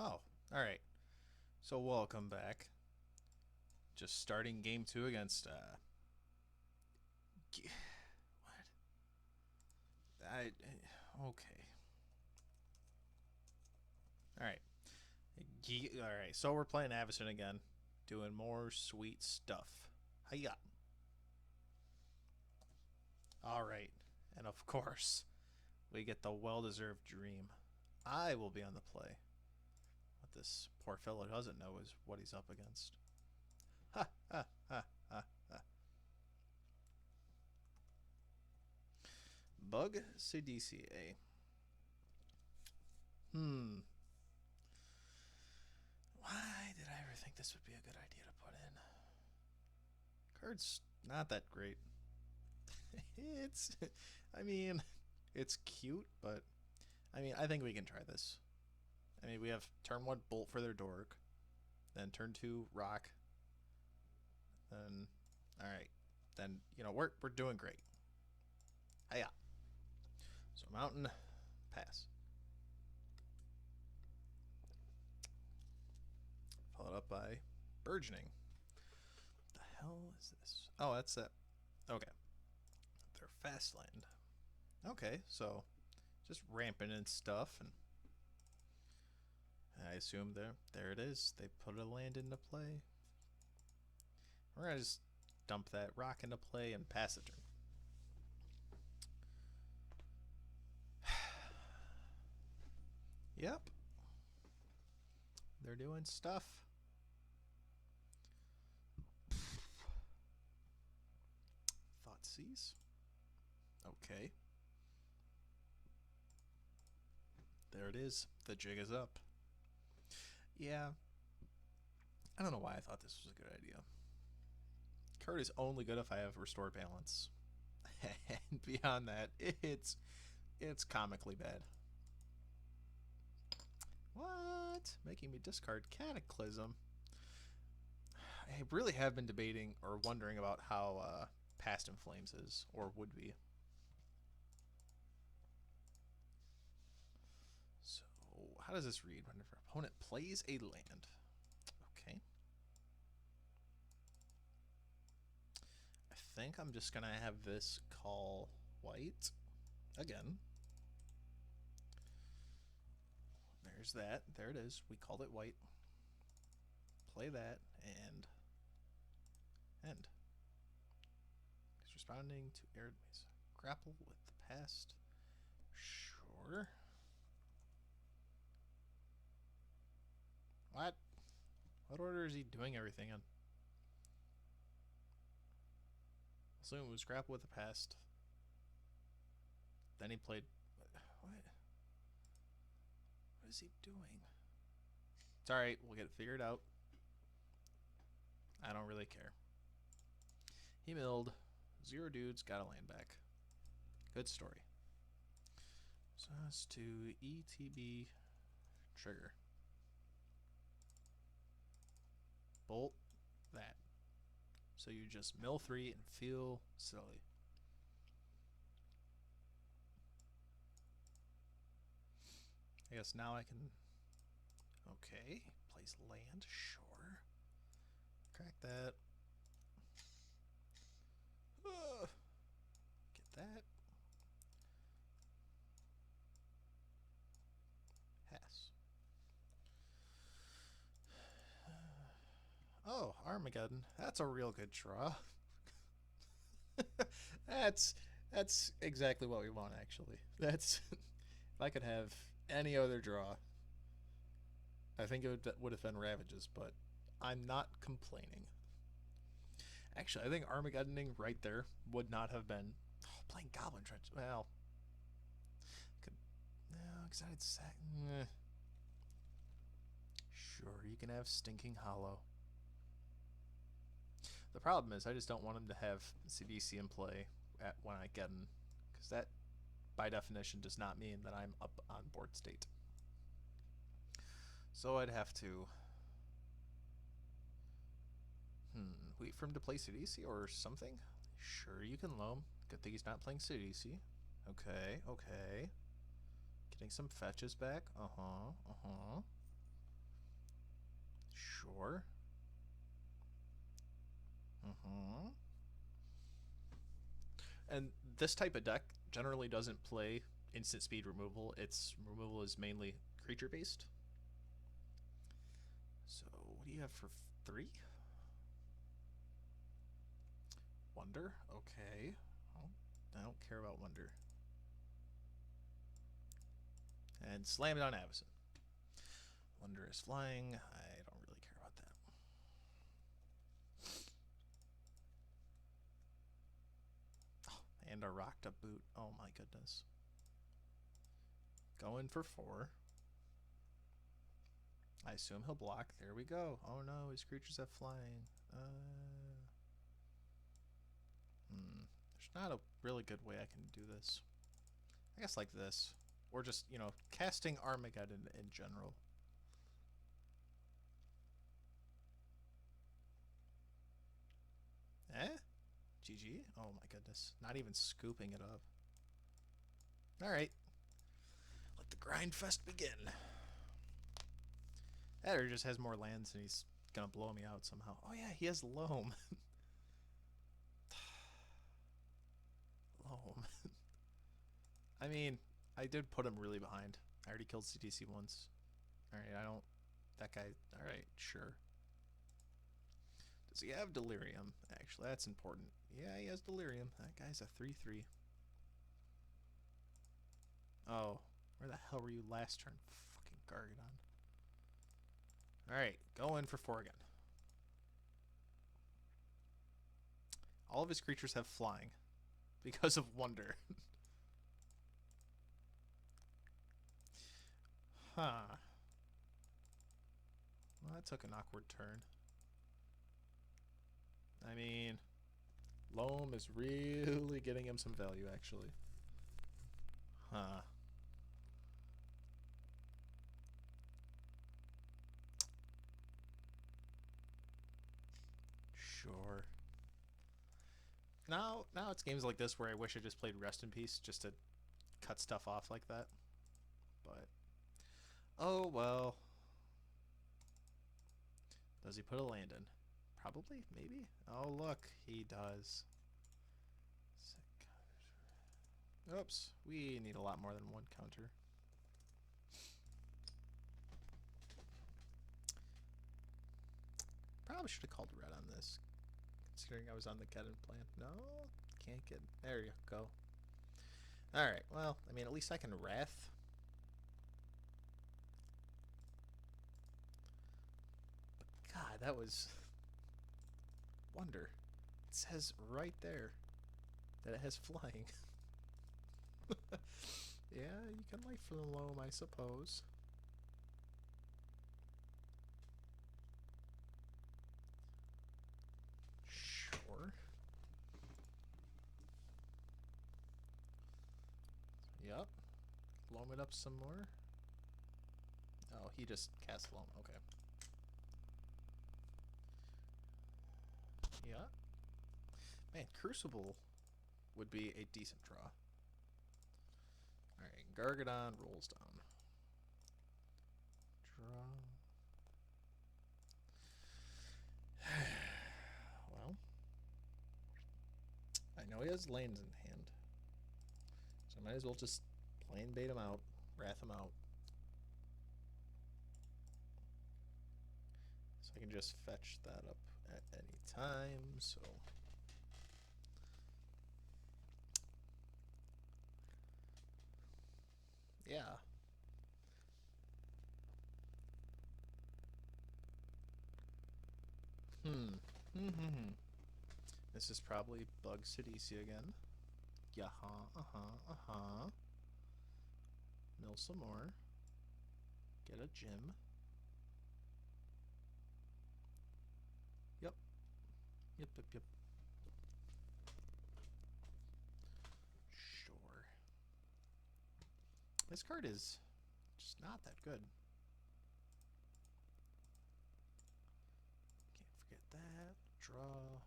Oh, alright. So welcome back. Just starting game 2 against, what? Okay. Alright. Alright, so we're playing Avacyn again. Doing more sweet stuff. Hiya. Alright. And of course, we get the well-deserved dream. I will be on the play. What this poor fellow doesn't know is what he's up against. Ha ha ha ha ha. Bug Sidisi, eh? Hmm. Why did I ever think this would be a good idea to put in? Card's not that great. it's, I mean, it's cute, but I think we can try this. We have turn 1 Bolt for their Dork, then turn 2 Rock, then, alright, then, we're doing great. Hiya. So Mountain, pass. Followed up by Burgeoning. What the hell is this? Oh, that's that. Okay. They're fast land. Okay, so just ramping and stuff, and I assume there it is. They put a land into play. We're gonna just dump that rock into play and pass the turn. Yep. They're doing stuff. Thoughtseize. Okay. There it is. The jig is up. Yeah. I don't know why I thought this was a good idea. Card is only good if I have Restore Balance. And beyond that, it's comically bad. What? Making me discard Cataclysm. I really have been debating or wondering about how Past in Flames is, or would be. So, how does this read? Whenever an opponent plays a land. Okay. I think I'm just going to have this call white again. There's that. There it is. We called it white. Play that and end. He's responding to Arid Mesa. Grapple with the past. Sure. What? What order is he doing everything in? Assume it was grapple with the past. Then he played. What? What is he doing? It's alright, we'll get it figured out. I don't really care. He milled. 0 dudes, got a land back. Good story. So that's to ETB trigger. Bolt that. So you just mill 3 and feel silly. I guess now I can. Okay, place land, sure. Crack that. Get that. Pass. Oh, Armageddon. That's a real good draw. that's exactly what we want, actually. That's if I could have any other draw, I think it would have been Ravages, but I'm not complaining. Actually, I think Armageddoning right there would not have been. Oh, playing Goblin Trench. Well, could no excited sack. Sure, you can have Stinking Hollow. The problem is I just don't want him to have Sidisi in play when I get him, because that, by definition, does not mean that I'm up on board state. So I'd have to wait for him to play Sidisi or something. Sure, you can loam. Good thing he's not playing Sidisi. Okay, okay. Getting some fetches back. Uh-huh, uh-huh. Sure. Mm-hmm. And this type of deck generally doesn't play instant speed removal. Its removal is mainly creature based. So what do you have for 3? Wonder? Okay. Well, I don't care about Wonder. And slam it on Avacyn. Wonder is flying. I don't really care about that. Oh, and a rocked up boot. Oh my goodness. Going for 4. I assume he'll block. There we go. Oh no, his creatures have flying. There's not a really good way I can do this. I guess like this. Or just, you know, casting Armageddon in general. Eh? GG? Oh my goodness. Not even scooping it up. Alright. Let the grind fest begin. That or just has more lands and he's gonna blow me out somehow. Oh yeah, he has Loam. Loam. I mean, I did put him really behind. I already killed Sidisi once. Alright, I don't... That guy... Alright, sure. Does he have Delirium? Actually, that's important. Yeah, he has Delirium. That guy's a 3-3. Oh, where the hell were you last turn? Fucking Gargadon. Alright, go in for 4 again. All of his creatures have flying because of Wonder. Huh. Well, that took an awkward turn. I mean, Loam is really getting him some value, actually. Huh. Sure. Now it's games like this where I wish I just played Rest in Peace just to cut stuff off like that. But, oh well. Does he put a land in? Probably, maybe. Oh look, he does. Oops, we need a lot more than 1 counter. Probably should have called red on this, considering I was on the Kedden plan. No, can't get. There you go. Alright, well, I mean, at least I can Wrath. But God, that was... Wonder. It says right there that it has flying. Yeah, you can life for the Loam, I suppose. Sure. Yep. Loam it up some more. Oh, he just cast Loam. Okay. Yeah. Man, Crucible would be a decent draw. Alright, Gargadon rolls down. Draw. Well, I know he has lanes in hand, so I might as well just plain bait him out, wrath him out. So I can just fetch that up at any time, so... Yeah. This is probably Bug Sidisi again. Mill some more. Get a gym. Yep. Yep. Sure. This card is just not that good. Can't forget that. Draw.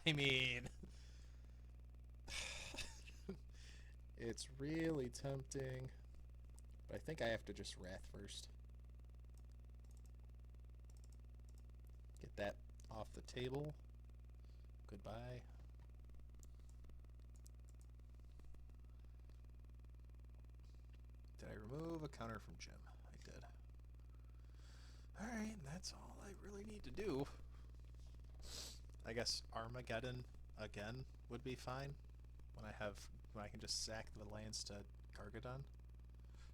I mean... It's really tempting. But I think I have to just Wrath first. get that off the table. Goodbye. Did I remove a counter from Jim? I did. Alright, that's all I really need to do. I guess Armageddon again would be fine. When I can just sack the lands to Gargadon.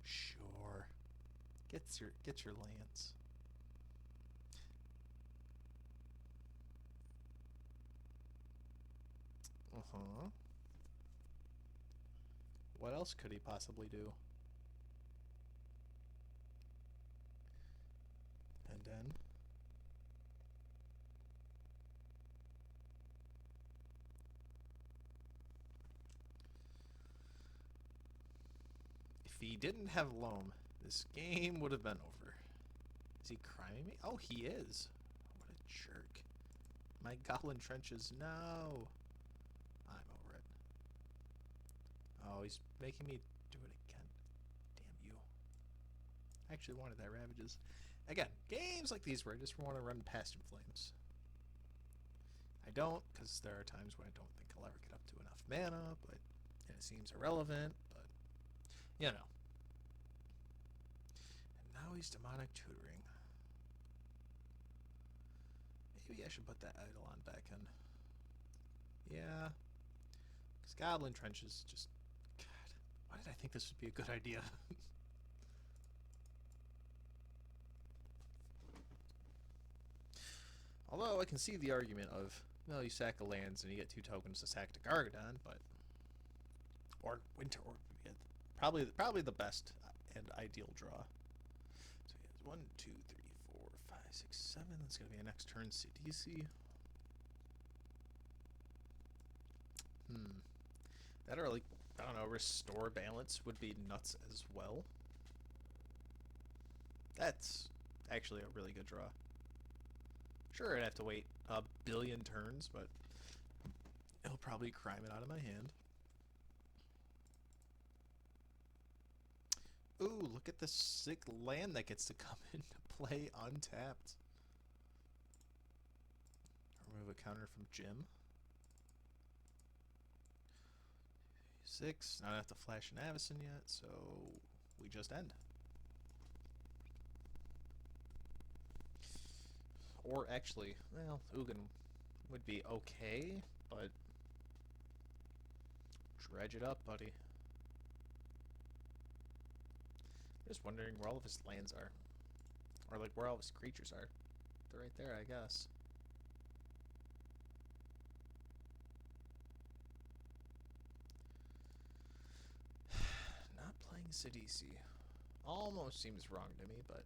Sure. Get your lands. What else could he possibly do? And then if he didn't have Loam, this game would have been over. Is he criming me? Oh, he is. What a jerk. My goblin trenches, no. I'm over it. Oh, he's making me do it again. Damn you. I actually wanted that Ravages. Again, games like these where I just want to run past in flames. I don't, because there are times when I don't think I'll ever get up to enough mana, but and it seems irrelevant, but you know. And now he's demonic tutoring. Maybe I should put that Eidolon back in. Yeah. Because Goblin Trenches just... God, why did I think this would be a good idea? Although I can see the argument of, well, you sack the lands and you get 2 tokens to sack to Gargadon, but... Or Winter Orb. Probably the best and ideal draw. So he has 1, 2, 3, 4, 5, 6, 7. That's going to be a next turn Sidisi. That or like, I don't know, Restore Balance would be nuts as well. That's actually a really good draw. Sure, I'd have to wait a billion turns, but it'll probably crime it out of my hand. Ooh, look at the sick land that gets to come into play untapped. Remove a counter from Jim. 6. Not have to flash an Avacyn yet, so we just end. Or actually, well, Ugin would be okay, but dredge it up, buddy. I'm just wondering where all of his lands are. Or like where all of his creatures are. They're right there, I guess. Not playing Sidisi. Almost seems wrong to me, but...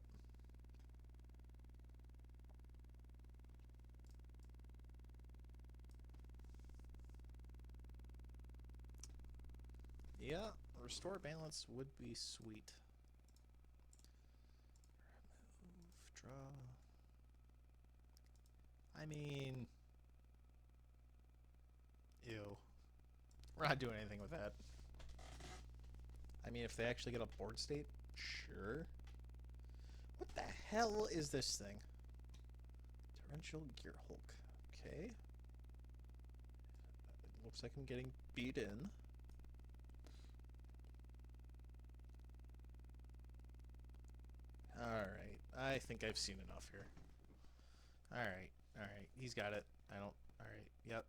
yeah, Restore Balance would be sweet. Remove, draw. I mean... ew. We're not doing anything with that. I mean, if they actually get a board state, sure. What the hell is this thing? Torrential Gear Hulk. Okay. It looks like I'm getting beat in. Alright. I think I've seen enough here. Alright. Alright. He's got it. I don't... Alright. Yep.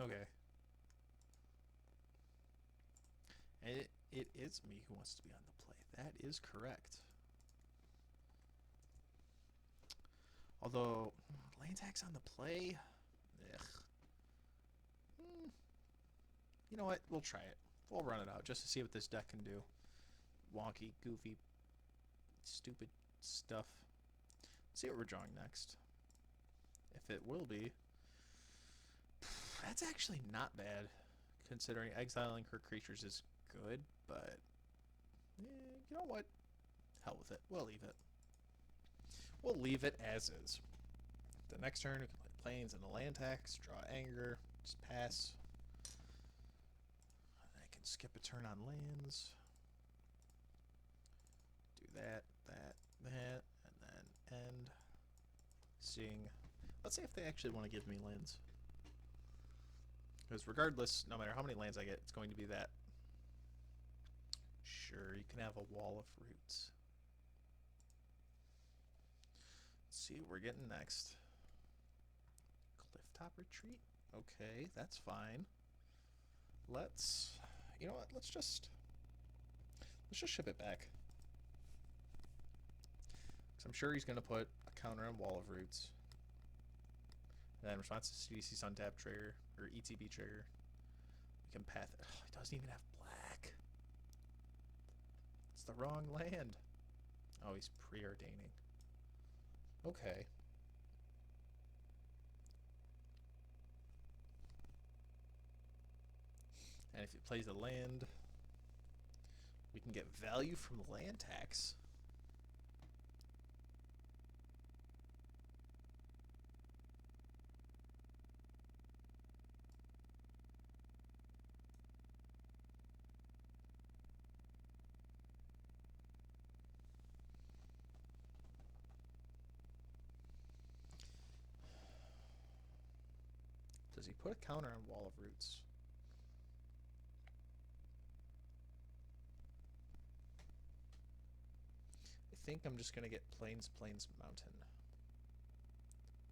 Okay. And it is me who wants to be on the play. That is correct. Although, lane tax on the play? Ugh. You know what? We'll try it. We'll run it out just to see what this deck can do. Wonky, goofy, stupid stuff. Let's see what we're drawing next. If it will be. That's actually not bad, considering exiling her creatures is good, but you know what? Hell with it. We'll leave it. We'll leave it as is. The next turn, we can play planes and a land tax, draw anger, just pass. I can skip a turn on lands. Do that, and then end. Seeing. Let's see if they actually want to give me lands. Because regardless, no matter how many lands I get, it's going to be that. Sure, you can have a wall of roots. Let's see what we're getting next. Clifftop Retreat? Okay, that's fine. Let's... You know what? Let's just ship it back. Because I'm sure he's going to put a counter on Wall of Roots. And then response to Sidisi's untap trigger, or ETB trigger. We can path it. Oh, he doesn't even have black. It's the wrong land. Oh, he's preordaining. Okay. And if he plays a land, we can get value from the land tax. Does he put a counter on Wall of Roots? I think I'm just going to get Plains Mountain.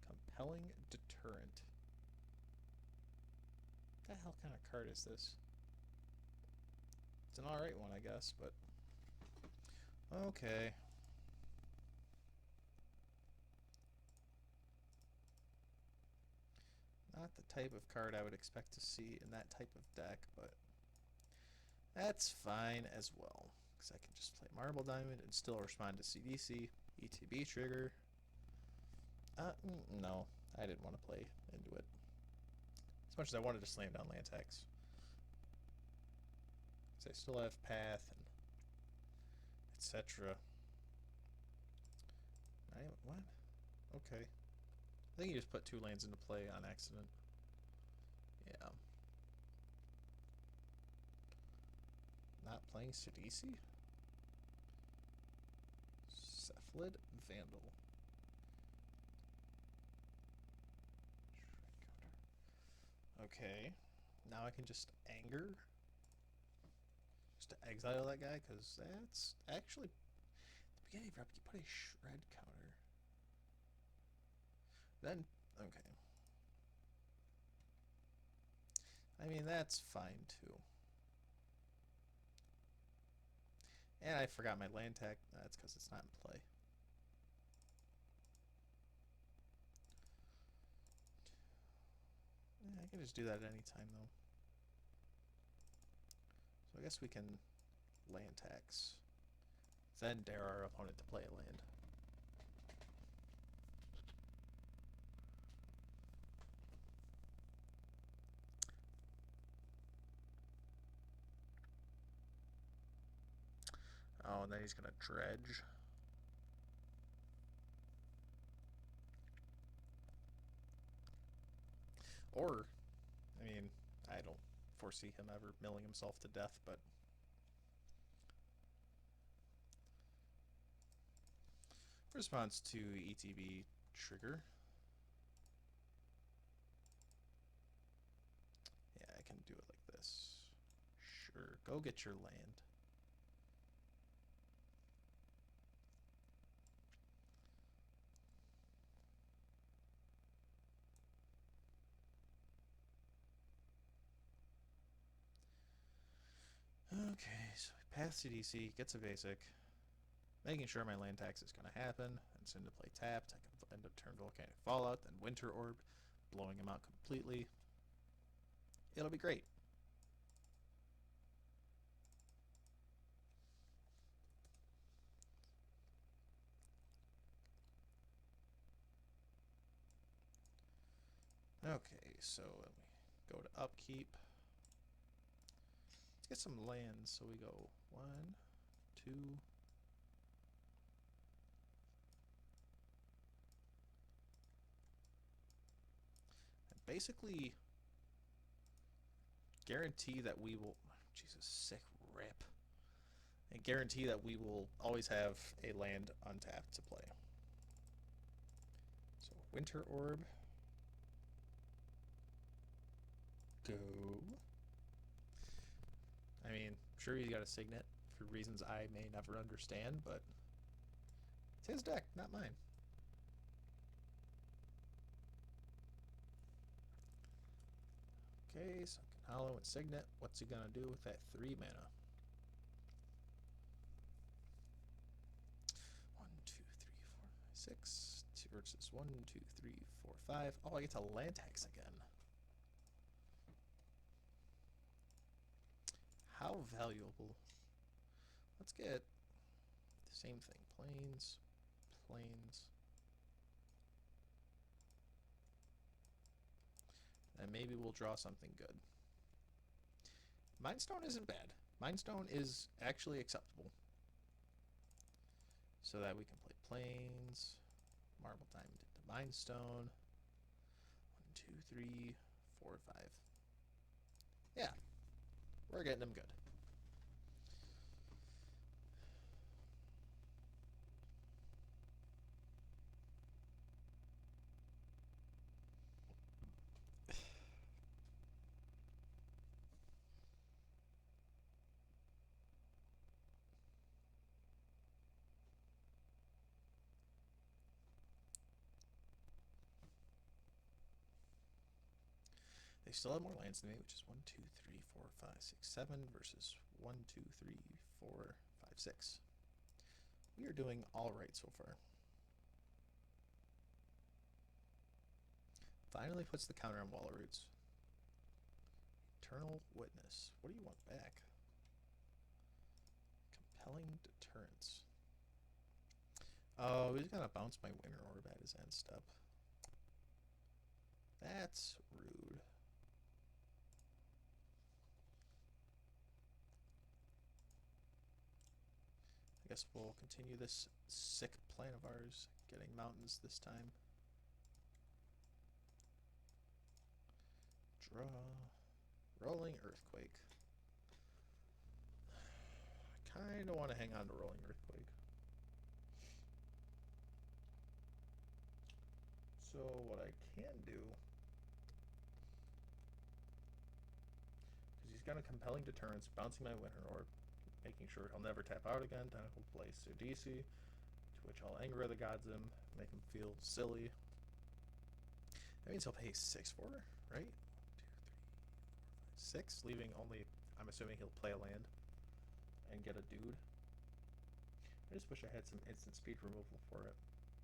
Compelling Deterrent. What the hell kind of card is this? It's an alright one, I guess, but... Okay. Not the type of card I would expect to see in that type of deck, but... That's fine as well. Because I can just play Marble Diamond and still respond to Sidisi, ETB trigger. No, I didn't want to play into it. As much as I wanted to slam down land tax. Because I still have Path and etc. What? Okay. I think you just put 2 lands into play on accident. Yeah. Not playing Sidisi? Cephalid Vandal. Okay. Now I can just anger. Just to exile that guy, because that's actually... At the beginning of your up, you put a shred counter. Then, okay. I mean, that's fine too. And I forgot my land tag. That's because it's not in play. Yeah, I can just do that at any time though. So I guess we can land tax. Then dare our opponent to play a land. Oh, and then he's gonna dredge. Or, I mean, I don't foresee him ever milling himself to death, but response to ETB trigger. Yeah, I can do it like this. Sure, go get your land. Okay, so we pass CDC, gets a basic, making sure my land tax is going to happen, and send to play tapped. I can end up turn Volcanic Fallout, then Winter Orb, blowing him out completely. It'll be great. Okay, so we go to upkeep. Let's get some lands. So we go 1, 2. And basically guarantee that we will... Jesus, sick rip. And guarantee that we will always have a land untapped to play. So Winter Orb. sure he's got a Signet for reasons I may never understand, but it's his deck, not mine. Okay, so Hollow and Signet. What's he gonna do with that 3 mana? 1, 2, 3, 4, 5, 6. Versus 1, 2, 3, 4, 5. Oh, I get to land tax again. How valuable. Let's get the same thing. Plains, plains. And maybe we'll draw something good. Mindstone isn't bad. Mindstone is actually acceptable. So that we can play plains, marble diamond into Mindstone. 1, 2, 3, 4, 5. Yeah, we're getting them good. They still have more lands than me, which is 1, 2, 3, 4, 5, 6, 7 versus 1, 2, 3, 4, 5, 6. We are doing all right so far. Finally puts the counter on Wall of Roots. Eternal Witness. What do you want back? Compelling Deterrence. Oh, he's gonna bounce my Winter Orb at his end step. That's rude. I guess we'll continue this sick plan of ours, getting mountains this time. Draw. Rolling Earthquake. I kind of want to hang on to Rolling Earthquake. So what I can do, because he's got a Compelling Deterrence, bouncing my Winter Orb, making sure he'll never tap out again. Then he'll play Sidisi, to which I'll Anger of the Gods him, make him feel silly. That means he'll pay 6 for her, right? 2, 3, 4, 5, 6, leaving only, I'm assuming he'll play a land and get a dude. I just wish I had some instant speed removal for it.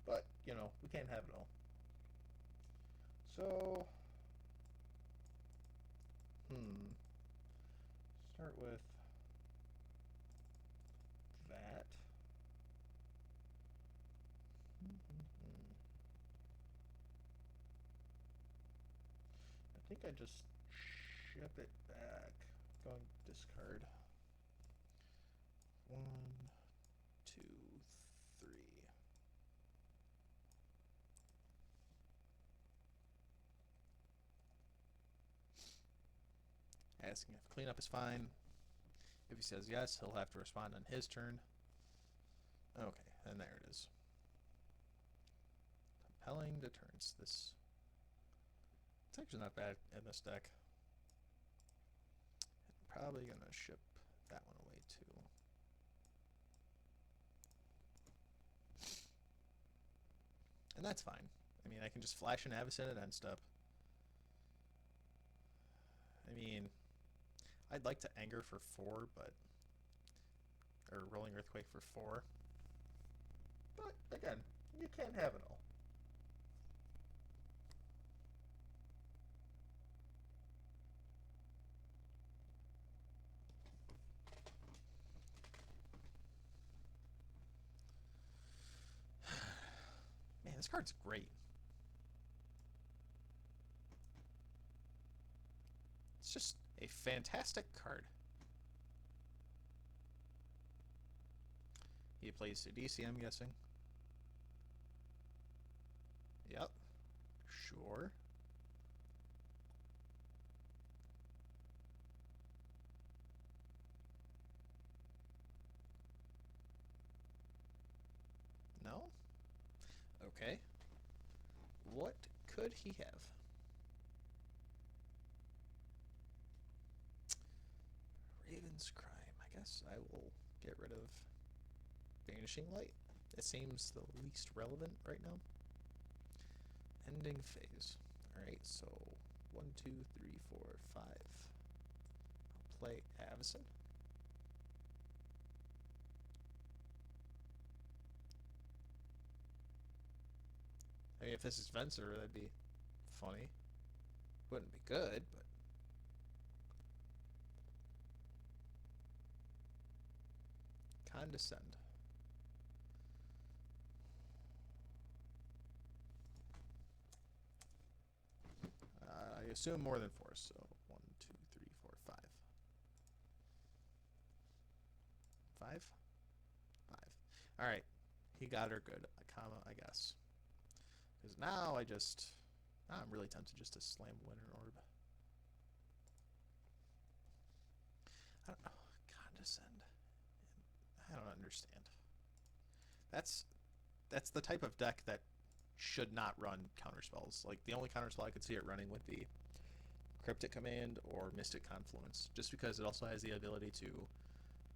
But, you know, we can't have it all. So, start with that. I think I just ship it back. Going discard. 1, 2, 3. Asking if cleanup is fine. If he says yes, he'll have to respond on his turn. Okay, and there it is. Compelling Deterrence. This, it's actually not bad in this deck. I'm probably gonna ship that one away too. And that's fine. I mean, I can just flash an Avacyn at end step. I mean, I'd like to Anger for 4, but... or Rolling Earthquake for 4. But, again, you can't have it all. Man, this card's great. It's just a fantastic card. He plays Sidisi, I'm guessing. Yep. Sure. No? Okay. What could he have? Raven's Crime. I guess I will get rid of Vanishing Light. It seems the least relevant right now. Ending phase. Alright, so 1, 2, 3, 4, 5. I'll play Avacyn. I mean, if this is Venser, that'd be funny. Wouldn't be good, but... Condescend. I assume more than 4, so 1, 2, 3, 4, 5. 5? 5. Alright. He got her good. A comma, I guess. Because now I'm really tempted just to slam Winter Orb. I don't know. Condescend. I don't understand. That's the type of deck that should not run counterspells. Like, the only counterspell I could see it running would be Cryptic Command or Mystic Confluence, just because it also has the ability to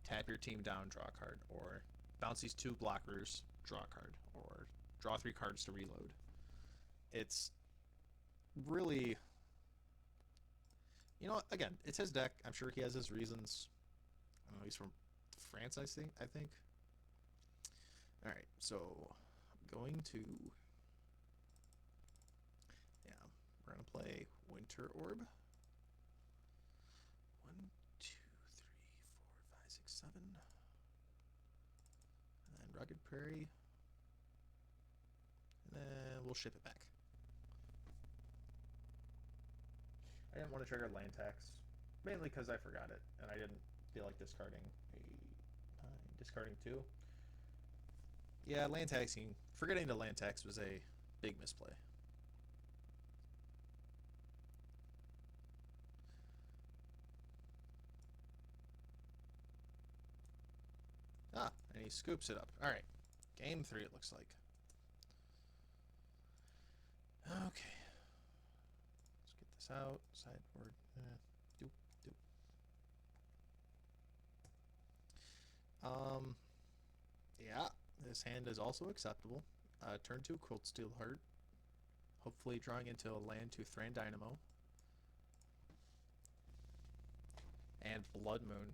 tap your team down, draw a card, or bounce these 2 blockers, draw a card, or draw 3 cards to reload. It's really... You know, again, it's his deck. I'm sure he has his reasons. I don't know, he's from France, I think. Alright, so I'm going to... Yeah, we're going to play Winter Orb. 1, 2, 3, 4, 5, 6, 7. And then Rugged Prairie. And then we'll ship it back. I didn't want to trigger land tax, mainly because I forgot it, and I didn't feel like discarding 2. Yeah, land taxing. Forgetting to land tax was a big misplay. Ah, and he scoops it up. All right, game 3 it looks like. Okay, let's get this out. Sideboard. Doop, doop. Yeah, this hand is also acceptable. Turn 2, Cold Steel Heart. Hopefully drawing into a land to Thran Dynamo. And Blood Moon.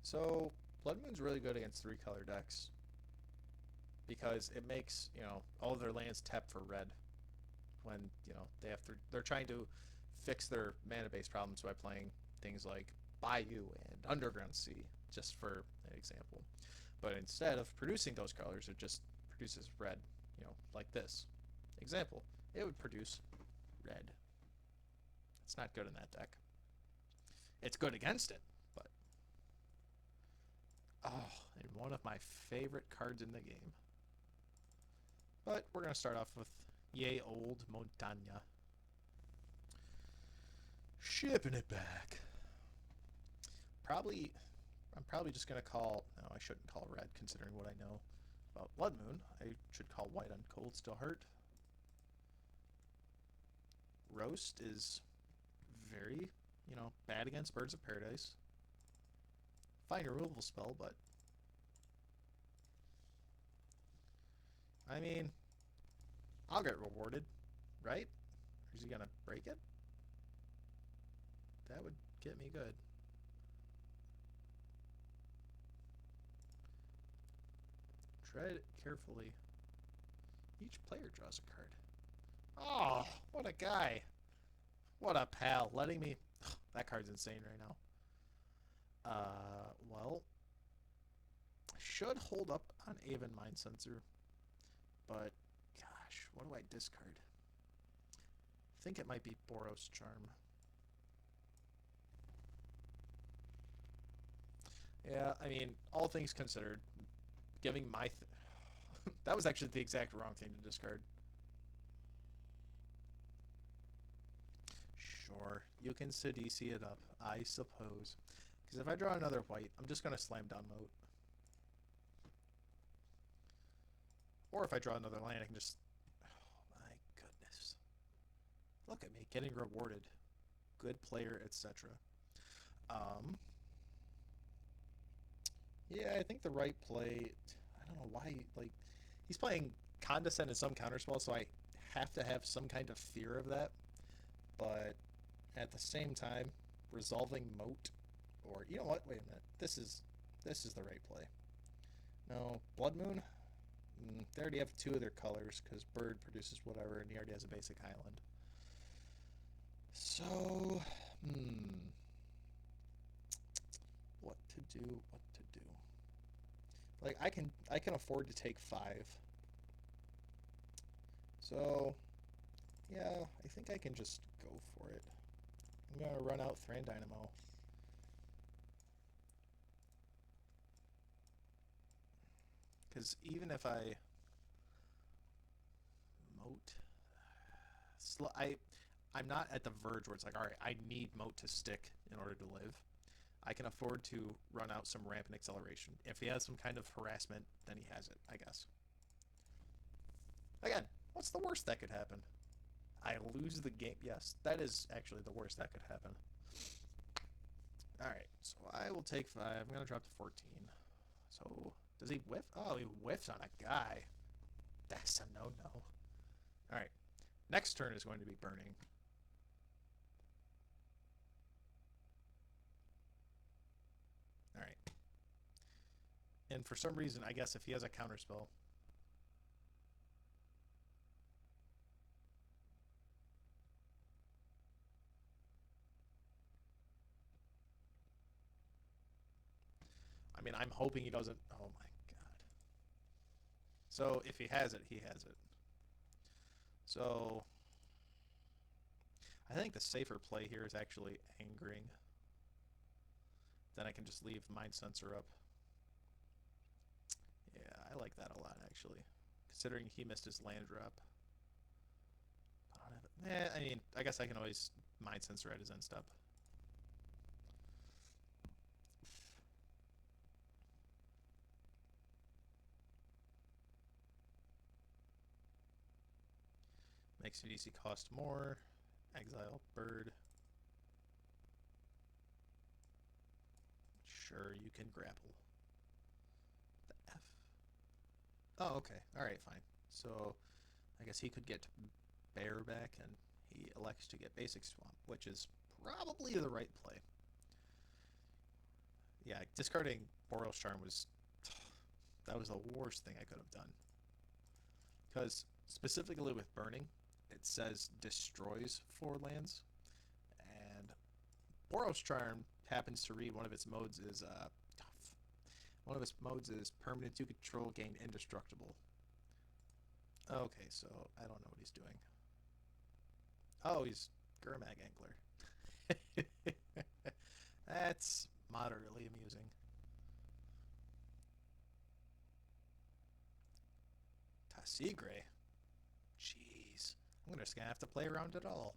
So, Blood Moon's really good against 3-color decks. Because it makes, all of their lands tap for red. When, they're trying to fix their mana base problems by playing things like Bayou and Underground Sea, just for an example. But instead of producing those colors, it just produces red, like this. Example, it would produce red. It's not good in that deck. It's good against it, but... Oh, and one of my favorite cards in the game. But we're going to start off with Yay Old Montaña. Shipping it back. I'm probably just going to call... No, I shouldn't call red, considering what I know about Blood Moon. I should call white on Cold Steel Heart. Roast is very, bad against Birds of Paradise. Fine removal spell, but... I mean, I'll get rewarded, right? Or is he going to break it? That would get me good. Tread carefully. Each player draws a card. Oh, what a guy. What a pal. Letting me... That card's insane right now. Well... Should hold up on Aven Mind Sensor. But, gosh, what do I discard? I think it might be Boros Charm. Yeah, I mean, all things considered, giving my... that was actually the exact wrong thing to discard. Sure, you can Sidisi it up, I suppose. Because if I draw another white, I'm just going to slam down Moat. Or if I draw another land, I can just... Oh my goodness. Look at me, getting rewarded. Good player, etc. Yeah, I think the right play. I don't know why. Like, he's playing Condescend in some counterspell, so I have to have some kind of fear of that. But at the same time, resolving Moat, or you know what? Wait a minute. This is the right play. No, Blood Moon. They already have two of their colors because Bird produces whatever, and he already has a basic Island. So, what to do? What to do? Like I can afford to take 5. So, yeah, I think I can just go for it. I'm gonna run out Thran Dynamo. Because even if I moat, I'm not at the verge where it's like, all right, I need moat to stick in order to live. I can afford to run out some rampant acceleration. If he has some kind of harassment, then he has it, I guess. Again, what's the worst that could happen? I lose the game. Yes, that is actually the worst that could happen. Alright, so I will take 5. I'm going to drop to 14. So, does he whiff? Oh, he whiffs on a guy. That's a no-no. Alright, next turn is going to be burning. Alright. And for some reason, I guess if he has a counterspell, I mean, I'm hoping he doesn't. Oh my god. So if he has it, he has it. So I think the safer play here is actually angering. Then I can just leave Mind Sensor up. Yeah, I like that a lot actually. Considering he missed his land drop. I mean, I guess I can always Mind Sensor at his end step. Makes Sidisi cost more. Exile Bird. Sure, you can grapple. The F. Oh, okay. Alright, fine. So, I guess he could get Bear back, and he elects to get Basic Swamp, which is probably the right play. Yeah, discarding Boreal's Charm was... that was the worst thing I could have done. Because, specifically with Burning, it says destroys 4 lands, and Boros Charm happens to read one of its modes is permanent to control, gain indestructible. Okay, so I don't know what he's doing. Oh, he's Gurmag Angler. That's moderately amusing. Tasigre. Jeez. I'm just gonna have to play around it all.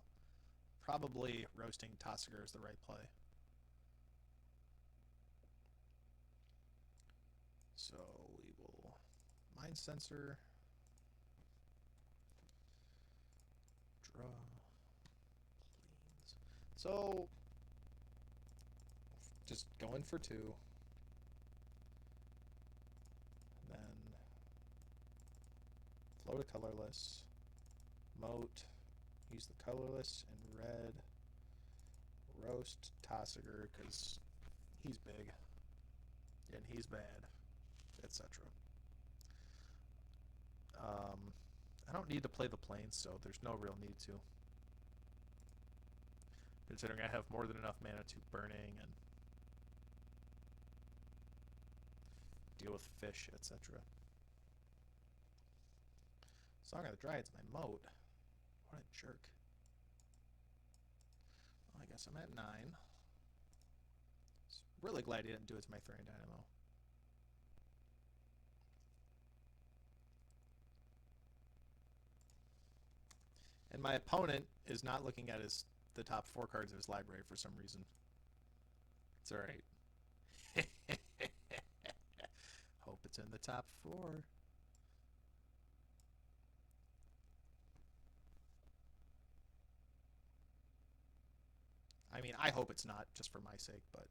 Probably roasting Tasigur is the right play. So we will Mind Sensor. Draw. Planes. So just going for 2. Then float a colorless. Moat. Use the colorless in red. Roast Tasigur because he's big and he's bad, etc. I don't need to play the planes, so there's no real need to. Considering I have more than enough mana to Burning and deal with fish, etc. Song of the Dryad's my moat. What a jerk. Well, I guess I'm at 9. Really glad he didn't do it to my Thran Dynamo. And my opponent is not looking at the top 4 cards of his library for some reason. It's alright. Hope it's in the top 4. I mean, I hope it's not, just for my sake, but...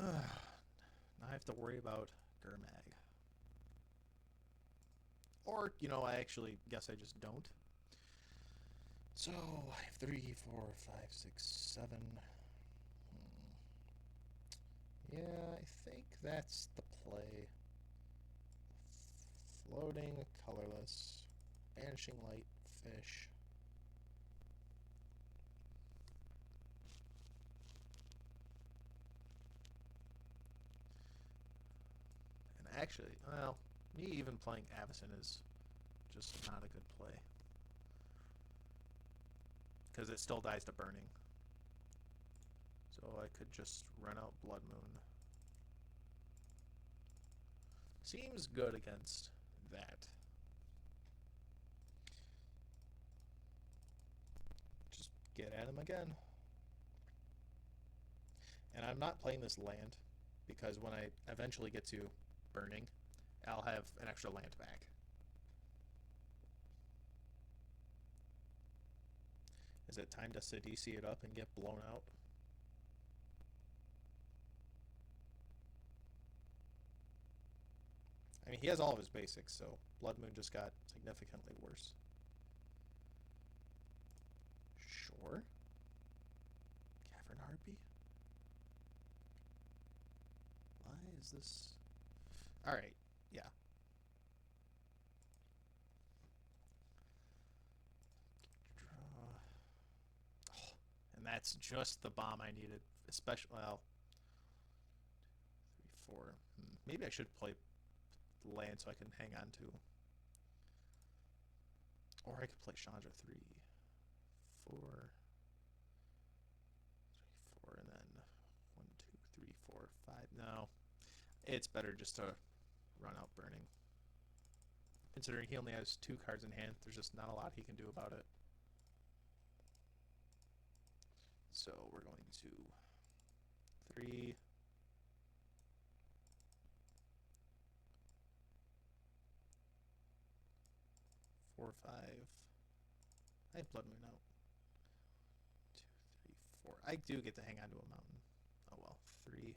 Now I have to worry about Gurmag. Or, you know, I actually guess I just don't. So, I have 3, 4, 5, 6, 7. Yeah, I think that's the play. Floating, colorless, banishing light, fish. And actually, well, me even playing Avacyn is just not a good play. Because it still dies to burning. So I could just run out Blood Moon. Seems good against that. Just get at him again. And I'm not playing this land because when I eventually get to burning, I'll have an extra land back. Is it time to Sidisi it up and get blown out? I mean, he has all of his basics, so Blood Moon just got significantly worse. Sure. Cavern Harpy? Why is this... Alright, yeah. Draw. Oh, and that's just the bomb I needed. Especially, well... 3, 4... Maybe I should play land so I can hang on to. Or I could play Chandra 3, 4, 3, 4, and then 1, 2, 3, 4, 5. No, it's better just to run out burning. Considering he only has 2 cards in hand, there's just not a lot he can do about it. So we're going to 3. 4, 5. I have Blood Moon out. 2, 3, 4. I do get to hang on to a mountain. Oh well. 3.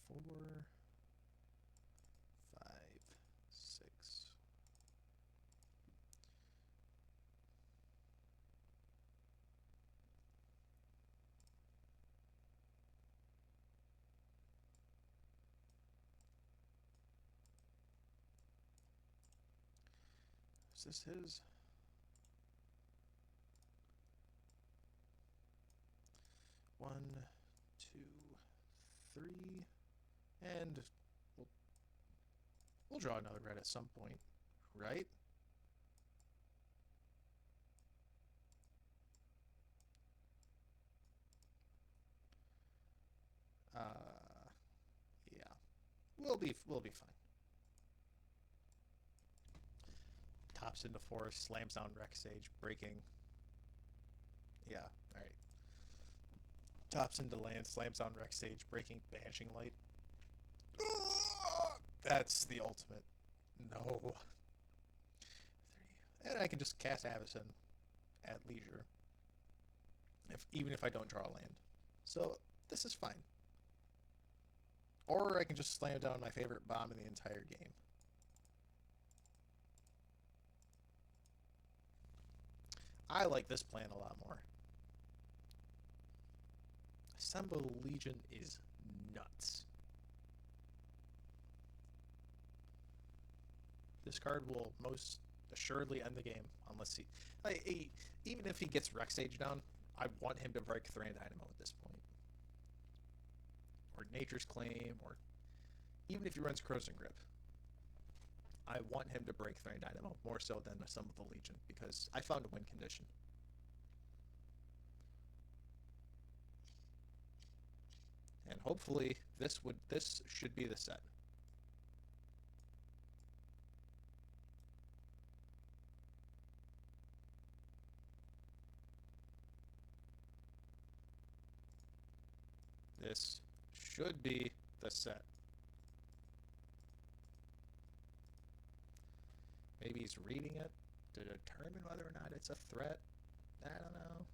4. 5. 6. Is this his? One, 2, 3, and we'll draw another red at some point, right? Yeah, we'll be fine. Tops into forest, slams down Rex Sage, breaking. Yeah, all right. Tops into land, slams down Rex Sage, breaking, banishing light. That's the ultimate. No. 3. And I can just cast Avacyn at leisure, even if I don't draw a land. So this is fine. Or I can just slam down my favorite bomb in the entire game. I like this plan a lot more. Assemble Legion is nuts. This card will most assuredly end the game unless he... even if he gets Rex Sage down, I want him to break Thran Dynamo at this point. Or Nature's Claim, or even if he runs Corrosion Grip. I want him to break Thran Dynamo more so than some of the Legion, because I found a win condition. And hopefully this should be the set. This should be the set. Maybe he's reading it to determine whether or not it's a threat. I don't know.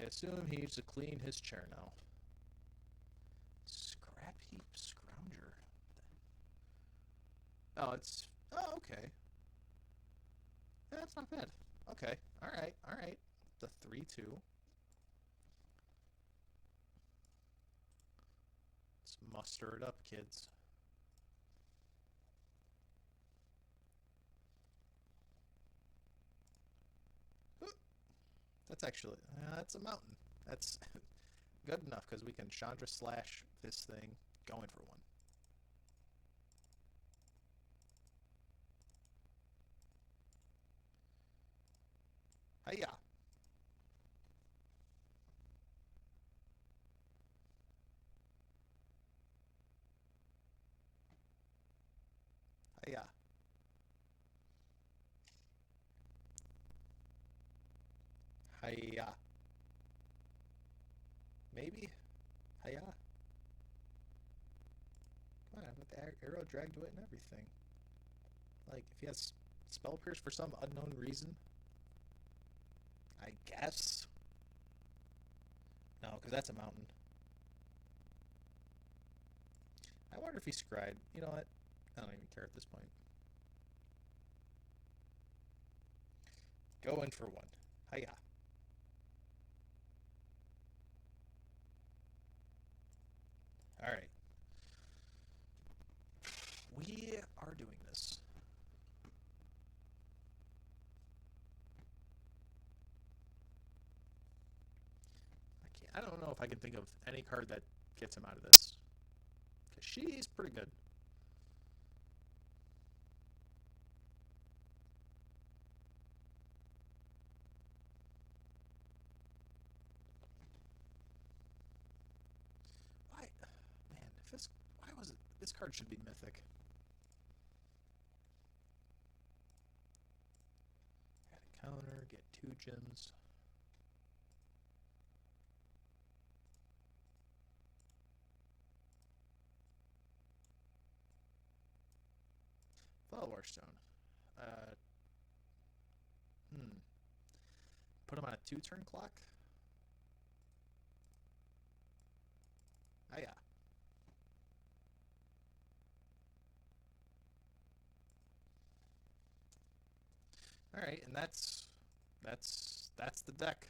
I assume he needs to clean his chair now. Scrap heap scrounger. Oh, it's... Oh, okay. Yeah, that's not bad. Okay. Alright, alright. The 3-2. Let's muster it up, kids. That's actually... that's a mountain. That's good enough, because we can Chandra slash this thing going for one. Hiya! Hiya! Hiya! Maybe? Hiya! Come on, with the arrow drag to it and everything. Like, if he has Spell Pierce for some unknown reason? I guess? No, because that's a mountain. I wonder if he scried. You know what? I don't even care at this point. Go in for one. Hiya. Alright. We are doing this. I don't know if I can think of any card that gets him out of this. Because she's pretty good. Why? Man, if this... Why was it... This card should be mythic. Add a counter, get 2 gems. Follower Stone. Put him on a 2-turn clock? Ah, yeah. Alright, and that's the deck.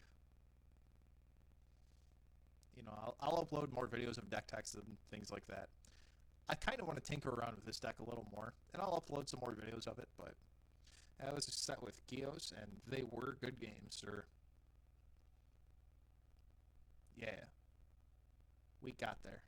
You know, I'll upload more videos of deck techs and things like that. I kind of want to tinker around with this deck a little more, and I'll upload some more videos of it, but I was set with Geos, and they were good games, sir. Yeah. We got there.